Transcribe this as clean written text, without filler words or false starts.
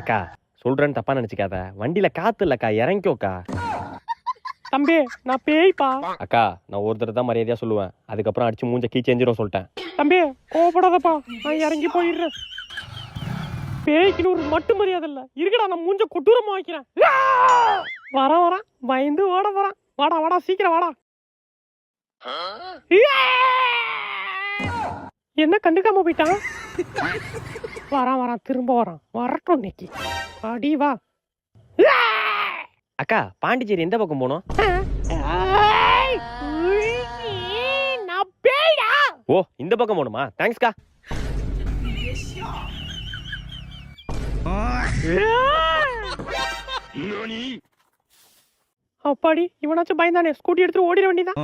அக்கா சொல்றேன்னு தப்பா நினைச்சுக்காத, வண்டியில காத்து இல்லக்கா, இறங்கிக்கோக்கா. தம்பி நான் பேய்ப்பா. அக்கா நான் ஒரு தடவை தான் மரியாதையா சொல்லுவேன், அதுக்கப்புறம் அடிச்சு மூஞ்ச கீச்சேஞ்சிரும் சொல்லிட்டேன். தம்பி கோவப்படாதப்பா, நான் இறங்கி போயிடுறேன். பேய்க்குன்னு ஒரு மட்டு மரியாதை இல்ல இருக்குடா, நான் மூஞ்ச கொட்டூரமா வைக்கிறேன். வரான் பயந்து ஓட போறான். வாடா சீக்கிரம் வாடா. என்ன கண்டுக்காம போயிட்டான்? வரான் திரும்ப வரட்டும் இன்னைக்கு. அடி வா. அக்கா பாண்டிச்சேரி எந்த பக்கம் போனோம்? ஓ இந்த பக்கம் போகணுமா? தேங்க்ஸ்க்கா. அப்பாடி இவனாச்சும் பயந்தானே, ஸ்கூட்டி எடுத்து ஓடிட வேண்டியதான்.